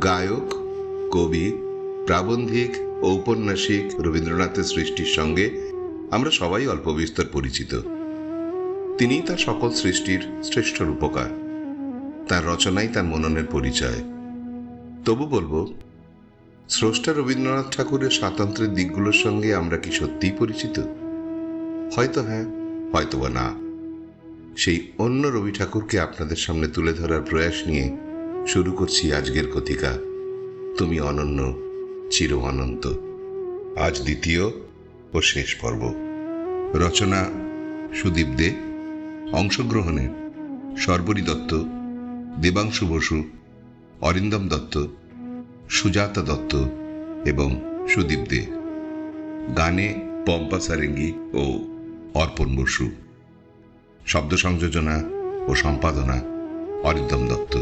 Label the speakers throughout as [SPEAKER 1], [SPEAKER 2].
[SPEAKER 1] গায়ক, কবি, প্রাবন্ধিক, ঔপন্যাসিক রবীন্দ্রনাথের সৃষ্টির সঙ্গে আমরা সবাই অল্প বিস্তর পরিচিত। তিনিই তার সকল সৃষ্টির শ্রেষ্ঠ রূপকার। তার রচনাই তার মননের পরিচয়। তবু বলবো, স্রষ্টা রবীন্দ্রনাথ ঠাকুরের স্বাতন্ত্র্যের দিকগুলোর সঙ্গে আমরা কি সত্যিই পরিচিত? হয়তো হ্যাঁ, হয়তোবা না। সেই অন্য রবি ঠাকুরকে আপনাদের সামনে তুলে ধরার প্রয়াস নিয়ে শুরু করছি আজকের কথিকা, তুমি অনন্য, চির অনন্ত। আজ দ্বিতীয় ও শেষ পর্ব। রচনা সুদীপ দে, অংশগ্রহণে শর্বরী দত্ত, দেবাংশু বসু, অরিন্দম দত্ত, সুজাতা দত্ত এবং সুদীপ দে। গানে পম্পা সারেঙ্গি ও অর্পণ বসু। শব্দ সংযোজনা ও সম্পাদনা অরিন্দম দত্ত।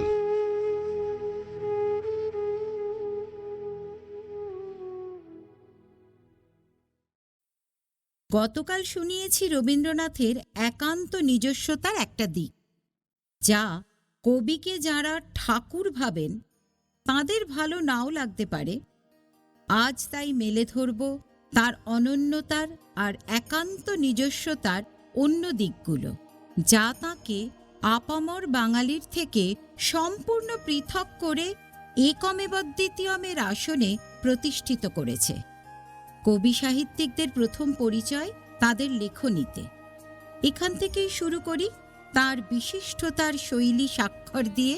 [SPEAKER 2] গতকাল শুনিয়েছি রবীন্দ্রনাথের একান্ত নিজস্বতার একটা দিক, যা কবিকে যাঁরা ঠাকুর ভাবেন তাঁদের ভালো নাও লাগতে পারে। আজ তাই মেলে ধরব তার অনন্যতার আর একান্ত নিজস্বতার অন্য দিকগুলো, যা তাঁকে আপামর বাঙালির থেকে সম্পূর্ণ পৃথক করে একমেবদ্বিতীয়মের আসনে প্রতিষ্ঠিত করেছে। কবি সাহিত্যিকদের প্রথম পরিচয় তাদের লেখনীতে। এখান থেকেই শুরু করি তার বিশিষ্টতার শৈলী স্বাক্ষর দিয়ে।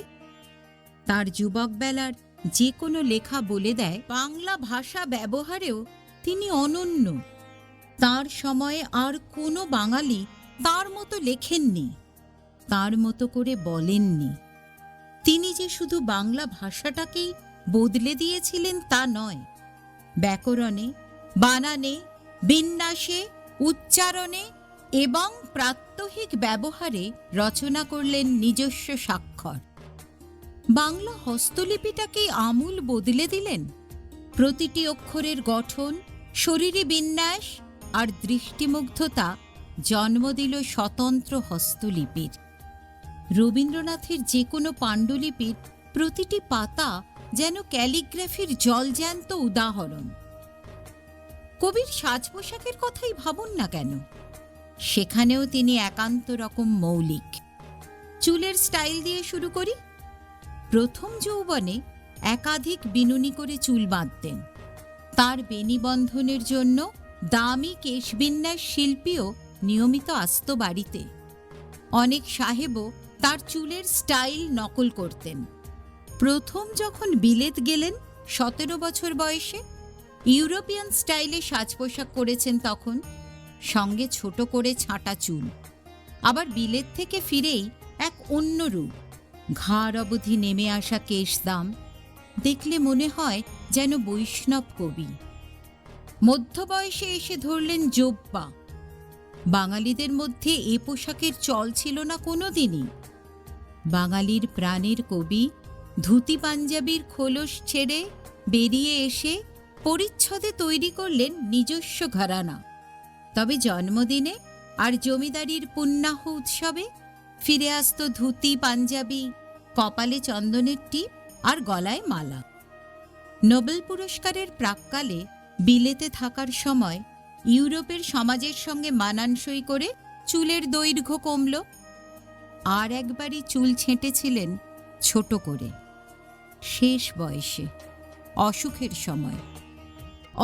[SPEAKER 2] তার যুবক বেলার যে কোনো লেখা বলে দেয়, বাংলা ভাষা ব্যবহারেও তিনি অনন্য। তার সময়ে আর কোনো বাঙালি তার মতো লেখেননি, তার মতো করে বলেননি। তিনি যে শুধু বাংলা ভাষাটাকেই বদলে দিয়েছিলেন তা নয়, ব্যাকরণে, বানানে, বিন্যাসে, উচ্চারণে এবং প্রাত্যহিক ব্যবহারে রচনা করলেন নিজস্ব স্বাক্ষর। বাংলা হস্তলিপিটাকেই আমূল বদলে দিলেন। প্রতিটি অক্ষরের গঠন, শরীরে বিন্যাস আর দৃষ্টিমুগ্ধতা জন্ম দিল স্বতন্ত্র হস্তলিপির। রবীন্দ্রনাথের যে কোনো পাণ্ডুলিপির প্রতিটি পাতা যেন ক্যালিগ্রাফির জলজ্যান্ত উদাহরণ। কবির সাজ পোশাকের কথাই ভাবুন না কেন, সেখানেও তিনি একান্ত রকম মৌলিক। চুলের স্টাইল দিয়ে শুরু করি। প্রথম যৌবনে একাধিক বিনুনি করে চুল বাঁধতেন। তার বেণীবন্ধনের জন্য দামি কেশবিন্যাস শিল্পীও নিয়মিত আসত বাড়িতে। অনেক সাহেবও তার চুলের স্টাইল নকল করতেন। প্রথম যখন বিলেত গেলেন 17 বছর বয়সে, ইউরোপিয়ান স্টাইলে সাজ পোশাক করেছেন। তখন সঙ্গে ছোট করে ছাঁটা চুল। আবার বিলেত থেকে ফিরেই এক অন্য রূপ, ঘাড় অবধি নেমে আসা কেশদাম। দেখলে মনে হয় যেন বৈষ্ণব কবি। মধ্য বয়সে এসে ধরলেন জোব্বা। বাঙালিদের মধ্যে এ পোশাকের চল ছিল না কোনোদিনই। বাঙালির প্রাণের কবি ধুতি পাঞ্জাবির খোলস ছেড়ে বেরিয়ে এসে পরিচ্ছদে তৈরি করলেন নিজস্ব ঘরানা। তবে জন্মদিনে আর জমিদারির পুণ্যাহ উৎসবে ফিরে আসত ধুতি পাঞ্জাবি, কপালে চন্দনের টিপ আর গলায় মালা। নোবেল পুরস্কারের প্রাক্কালে বিলেতে থাকার সময় ইউরোপের সমাজের সঙ্গে মানানসই করে চুলের দৈর্ঘ্য কমল। আর একবারই চুল ছেঁটেছিলেন ছোট করে, শেষ বয়সে, অসুখের সময়।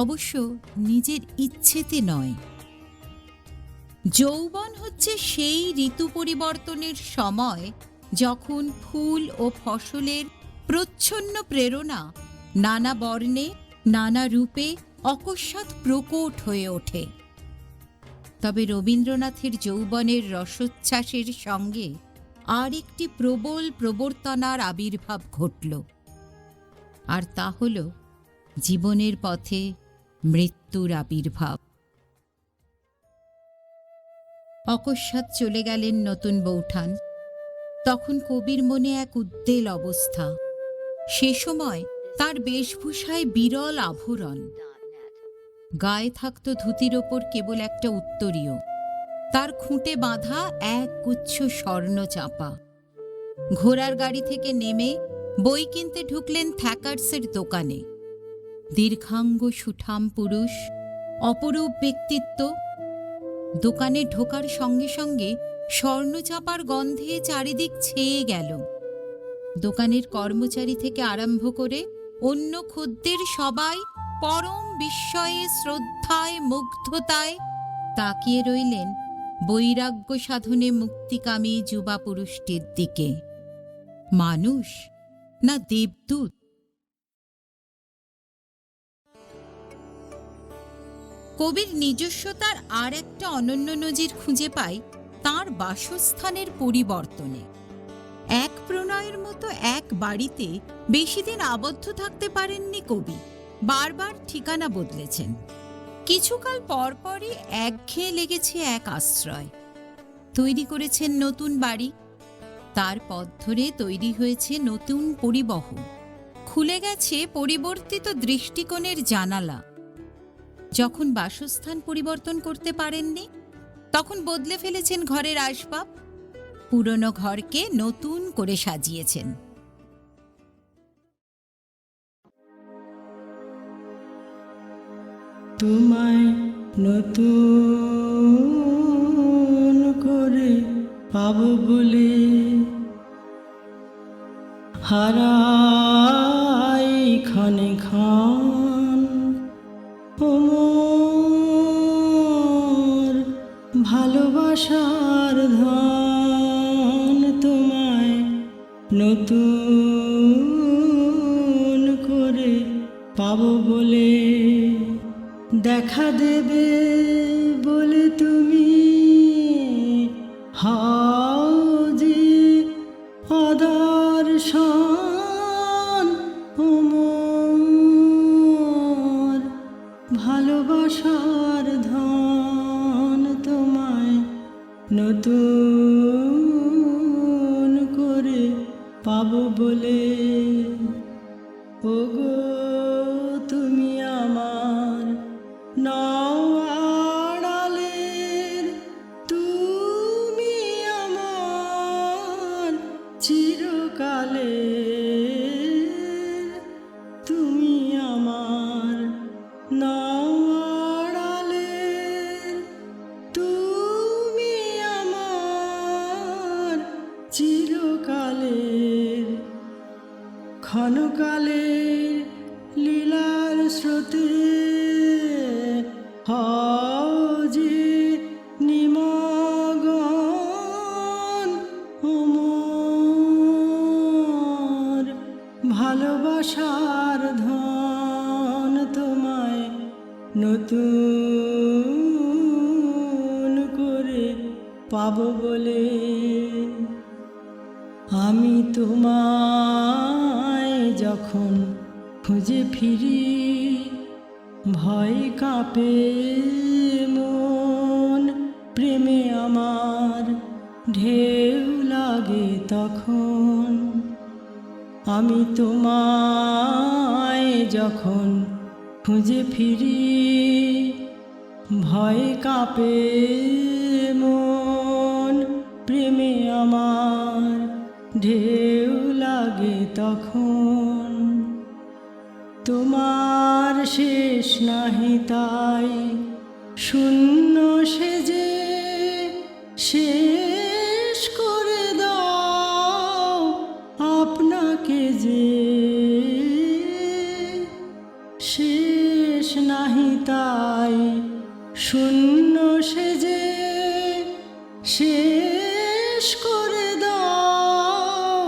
[SPEAKER 2] অবশ্য নিজের ইচ্ছেতে নয়। যৌবন হচ্ছে সেই ঋতু পরিবর্তনের সময় যখন ফুল ও ফসলের প্রচ্ছন্ন প্রেরণা নানা বর্ণে, নানা রূপে অকস্মাৎ প্রকট হয়ে ওঠে। তবে রবীন্দ্রনাথের যৌবনের রসোচ্ছ্বাসের সঙ্গে আর একটি প্রবল প্রবর্তনার আবির্ভাব ঘটল, আর তা হল জীবনের পথে মৃত্যুর আবির্ভাব। অকস্মাৎ চলে গেলেন নতুন বৌঠান। তখন কবির মনে এক উদ্বেল অবস্থা। সে সময় তার বেশভূষায় বিরল আভরণ। গায়ে থাকত ধুতির ওপর কেবল একটা উত্তরীয়, তার খুঁটে বাঁধা এক গুচ্ছ স্বর্ণ চাপা। ঘোড়ার গাড়ি থেকে নেমে বই কিনতে ঢুকলেন থ্যাকার্সের দোকানে। দীর্ঘাঙ্গ সুঠাম পুরুষ, অপরূপ ব্যক্তিত্ব। দোকানে ঢোকার সঙ্গে সঙ্গে স্বর্ণচাপার গন্ধে চারিদিক ছেয়ে গেল। দোকানের কর্মচারী থেকে আরম্ভ করে অন্য খদ্দের সবাই পরম বিস্ময়ে, শ্রদ্ধায়, মুগ্ধতায় তাকিয়ে রইলেন বৈরাগ্য সাধনে মুক্তিকামী যুবা পুরুষটির দিকে। মানুষ না দেবদূত? কবির নিজস্বতার আর একটা অনন্য নজির খুঁজে পাই তাঁর বাসস্থানের পরিবর্তনে। এক প্রণয়ের মতো এক বাড়িতে বেশি দিন আবদ্ধ থাকতে পারেননি কবি, বারবার ঠিকানা বদলেছেন। কিছুকাল পরপরই একঘেয়ে লেগেছে এক আশ্রয়। তৈরি করেছেন নতুন বাড়ি, তার পথ ধরে তৈরি হয়েছে নতুন পরিবহন, খুলে গেছে পরিবর্তিত দৃষ্টিকোণের জানালা। যখন বাসস্থান পরিবর্তন করতে পারেননি, তখন বদলে ফেলেছেন ঘরের আসবাব, পুরনো ঘরকে নতুন করে সাজিয়েছেন।
[SPEAKER 3] তোমায় নতুন করে পাবো বলে হারাই ক্ষণে ক্ষণ ওমর ভালোবাসার ধন। তোমায় নতুন করে পাবো বলে দেখা দেবে বলে তুমি হও যে অদর্শন ওমর ভালোবাসার ধন। তোমায় নতুন করে পাবো বলে ওগো তুমি আমার নও আড়ালের, তুমি আমার চিরকালের, তুমি আমার নও আড়ালের, তুমি আমার চিরকালের। ক্ষণকালের লীলার স্রোতে হও যে নিমগ্ন ওমর ভালোবাসার ধন। তোমায় নতুন করে পাবো বলে আমি তোমায় যখন খুঁজে ফিরি ভয় কাঁপে মন, প্রেমে আমার ঢেউ লাগে তখন। আমি তোমায় যখন খুঁজে ফিরি ভয় কাঁপে মন, প্রেমে আমার ঢেউ লাগে তখন। তোমার শেষ নাহি তাই শূন্য সেজে শেষ করে দাও আপনাকে যে। শেষ নাহি তাই শূন্য সেজে শেষ করে দাও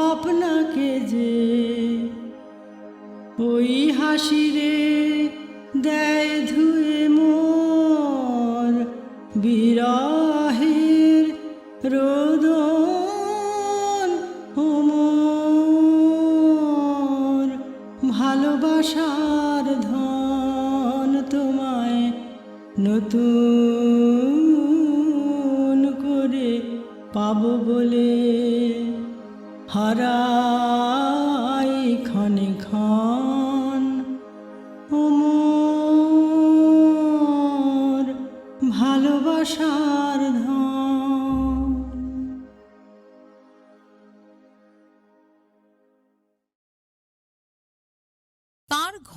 [SPEAKER 3] আপনাকে যে। ওই হাসিরে দেয় ধুয়ে মোর বিরহের রোদন ওমর ভালোবাসার ধন। তোমায় নতুন করে পাবো বলে হারাই ক্ষণে ক্ষণ ওমর ভালোবাসার ধন।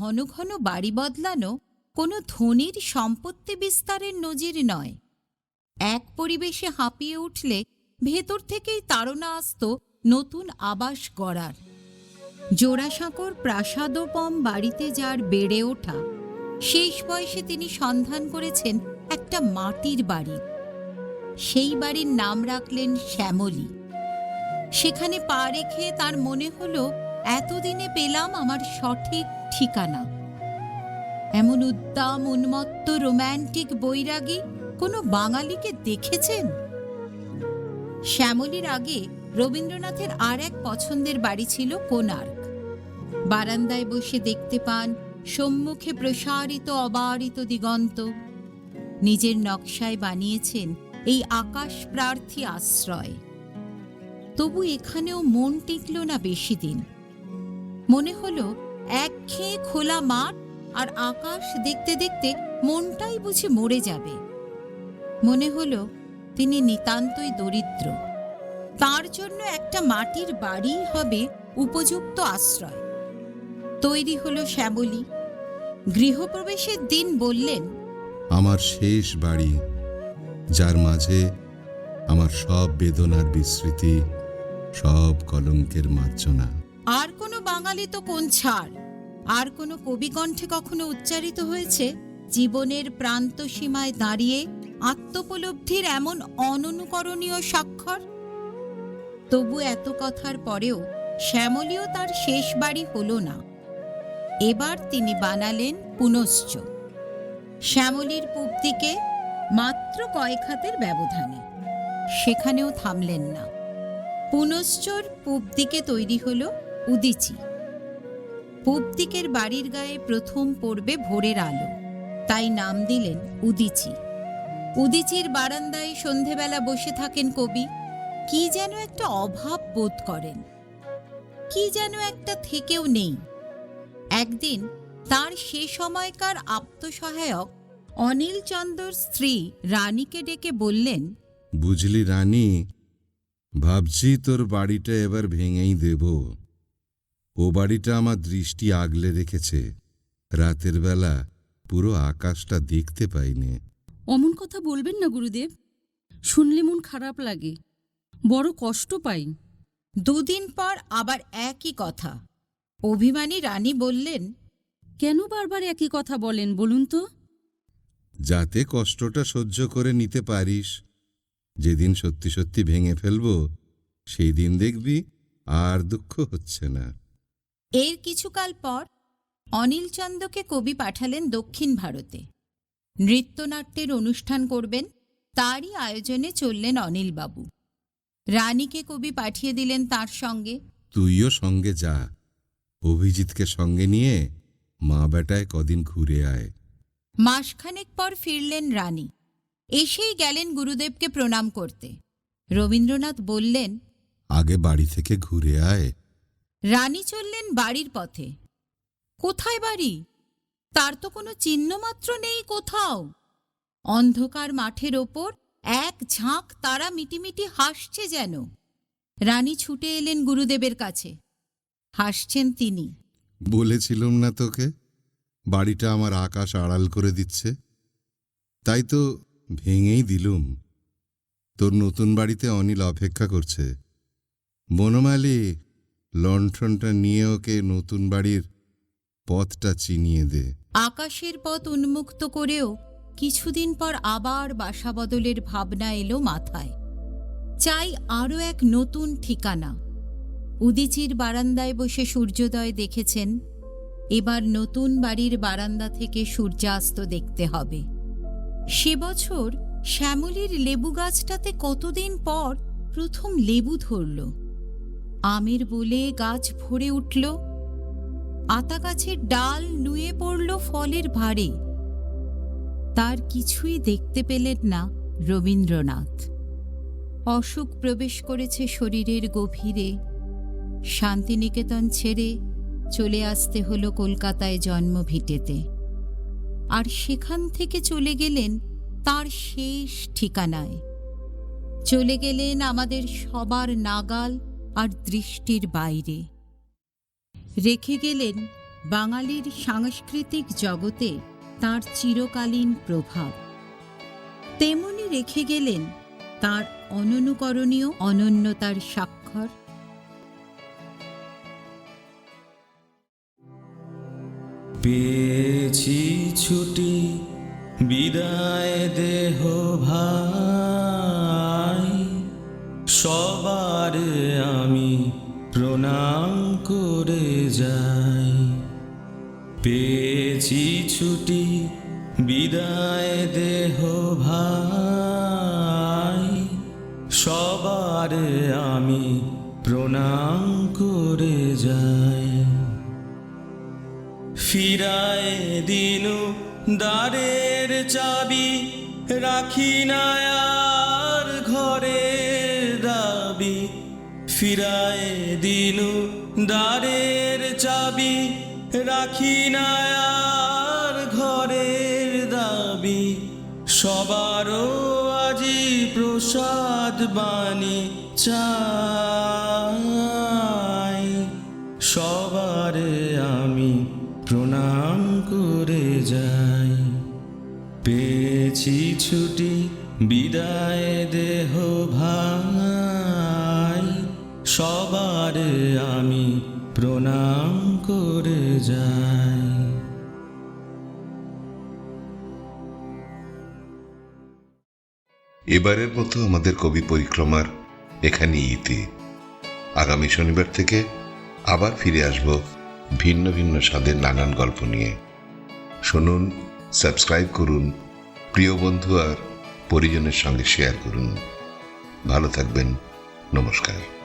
[SPEAKER 2] ঘন ঘন বাড়ি বদলানো কোনো ধনীর সম্পত্তি বিস্তারের নজির নয়। এক পরিবেশে হাঁপিয়ে উঠলে ভেতর থেকেই তাড়না আসত নতুন আবাস গড়ার। জোড়াসাঁকোর প্রাসাদোপম বাড়িতে যার বেড়ে ওঠা, শেষ বয়সে তিনি সন্ধান করেছেন একটা মাটির বাড়ি। সেই বাড়ির নাম রাখলেন শ্যামলী। সেখানে পা রেখে তার মনে হলো এতদিনে পেলাম আমার সঠিক ঠিকানা। এমন উদ্দাম, উন্মত্ত, রোম্যান্টিক বৈরাগী কোনো বাঙালিকে দেখেছেন? শ্যামলীর আগে রবীন্দ্রনাথের আর এক পছন্দের বাড়ি ছিল কোণার্ক। বারান্দায় বসে দেখতে পান সম্মুখে প্রসারিত অবারিত দিগন্ত। নিজের নকশায় বানিয়েছেন এই আকাশ প্রার্থী আশ্রয়। তবু এখানেও মন টিকল না বেশি দিন। মনে হলো একঘেয়ে খোলা মাঠ আর আকাশ দেখতে দেখতে মনটাই বুঝি মরে যাবে। মনে হলো তিনি নিতান্তই দরিদ্র, তার জন্য একটা মাটির বাড়ি হবে উপযুক্ত আশ্রয়। তৈরি হলো শ্যামলী। গৃহপ্রবেশের দিন বললেন,
[SPEAKER 4] আমার শেষ বাড়ি, যার মাঝে আমার সব বেদনার বিস্মৃতি, সব কলঙ্কের মার্জনা।
[SPEAKER 2] আর কোনো বাঙালি তো কোন ছাড়! আর কোনো কবিকণ্ঠে কখনো উচ্চারিত হয়েছে জীবনের প্রান্ত সীমায় দাঁড়িয়ে আত্মোপলব্ধির এমন অননুকরণীয় স্বাক্ষর? তবু এত কথার পরেও শ্যামলীও তার শেষ বাড়ি হলো না। এবার তিনি বানালেন পুনশ্চ। শ্যামলীর পূব দিকে মাত্র কয়েক হাতের ব্যবধানে। সেখানেও থামলেন না। পুনশ্চর পূব দিকে তৈরি হলো উদিচি। পূব দিকের বাড়ির গায়ে প্রথম পড়বে ভোরের আলো, তাই নাম দিলেন উদিচি। উদিচির বারান্দায় সন্ধেবেলা বসে থাকেন কবি। কি যেন একটা অভাব বোধ করেন, কি যেন একটা থেকেও নেই। একদিন তার সে সময়কার আপ্তসহায়ক অনিল চন্দর স্ত্রী রানীকে ডেকে বললেন,
[SPEAKER 4] বুঝলি রানী, ভাবছি তোর বাড়িটা এবার ভেঙেই দেব। ও বাড়িটা আমার দৃষ্টি আগলে রেখেছে। রাতের বেলা পুরো আকাশটা দেখতে পাইনে।
[SPEAKER 5] অমন কথা বলবেন না গুরুদেব, শুনলে মন খারাপ লাগে, বড় কষ্ট পাই।
[SPEAKER 2] দুদিন পর আবার একই কথা। অভিমানী রানী বললেন,
[SPEAKER 5] কেন বারবার একই কথা বলেন বলুন তো?
[SPEAKER 4] যাতে কষ্টটা সহ্য করে নিতে পারিস। যেদিন সত্যি সত্যি ভেঙে ফেলব, সেই দিন দেখবি আর দুঃখ হচ্ছে না।
[SPEAKER 2] এর কিছুকাল পর অনিলচন্দ্রকে কবি পাঠালেন দক্ষিণ ভারতে। নৃত্যনাট্যের অনুষ্ঠান করবেন, তারই আয়োজনে চললেন অনিলবাবু। রানীকে কবি পাঠিয়ে দিলেন তার সঙ্গে।
[SPEAKER 4] তুইও সঙ্গে যা, অভিজিৎকে সঙ্গে নিয়ে মা বেটায় কদিন ঘুরে আয়।
[SPEAKER 2] মাসখানেক পর ফিরলেন রানী। এসেই গেলেন গুরুদেবকে প্রণাম করতে। রবীন্দ্রনাথ বললেন,
[SPEAKER 4] আগে বাড়ি থেকে ঘুরে আয়।
[SPEAKER 2] রানী চললেন বাড়ির পথে। কোথায় বাড়ি? তার তো কোনো চিহ্নমাত্র নেই কোথাও। অন্ধকার মাঠের ওপর এক ঝাঁক তারা মিটিমিটি হাসছে যেন। রানী ছুটে এলেন গুরুদেবের কাছে। হাসছেন তিনি।
[SPEAKER 4] বলেছিলাম না তোকে, বাড়িটা আমার আকাশ আড়াল করে দিচ্ছে। তাই তো ভেঙেই দিলুম। তোর নতুন বাড়িতে অনিল অপেক্ষা করছে। বনমালী, লণ্ঠনটা নিয়ে ওকে নতুন বাড়ির পথটা চিনিয়ে দে।
[SPEAKER 2] আকাশের পথ উন্মুক্ত করেও কিছুদিন পর আবার বাসা বদলের ভাবনা এলো মাথায়। চাই আরও এক নতুন ঠিকানা। উদিচির বারান্দায় বসে সূর্যোদয় দেখেছেন, এবার নতুন বাড়ির বারান্দা থেকে সূর্যাস্ত দেখতে হবে। সে বছর শ্যামলীর লেবু গাছটাতে কতদিন পর প্রথম লেবু ধরল। আমের বলে গাছ ভরে উঠল। আতা গাছের ডাল নুয়ে পড়ল ফলের ভারে। তার কিছুই দেখতে পেলেন না রবীন্দ্রনাথ। অসুখ প্রবেশ করেছে শরীরের গভীরে। শান্তিনিকেতন ছেড়ে চলে আসতে হলো কলকাতায় জন্মভিটেতে। আর সেখান থেকে চলে গেলেন তার শেষ ঠিকানায়। চলে গেলেন আমাদের সবার নাগাল আর দৃষ্টির বাইরে। রেখে গেলেন বাঙালির সাংস্কৃতিক জগতে তার চিরকালীন প্রভাব। তেমনি রেখে গেলেন তার অননুকরণীয় অনন্যতার স্বাক্ষর।
[SPEAKER 3] পেয়েছি ছুটি বিদায় দেহ ভাই, সবার আমি প্রণাম করে যাই। পেয়েছি ছুটি বিদায় দেহ ভাই, সবার আমি প্রণাম করে যাই। ফিরায় দিনু দ্বারের চাবি, রাখি না আর ঘরের দাবি। ফিরায় দিনু দ্বারের চাবি, রাখি না আর ঘরের দাবি। সবারও আজি প্রসাদ বাণী চাই, সবার আমি প্রণাম করে যাই। পেয়েছি ছুটি বিদায় দেহ ভাই, সবার আমি প্রণাম করে যাই।
[SPEAKER 1] এবারের মতো আমাদের কবি পরিক্রমার এখানেই ইতি। আগামী শনিবার থেকে আবার ফিরে আসব ভিন্ন ভিন্ন স্বাদের নানান গল্প নিয়ে। শুনুন, সাবস্ক্রাইব করুন, প্রিয় বন্ধু আর পরিজনের সঙ্গে শেয়ার করুন। ভালো থাকবেন। নমস্কার।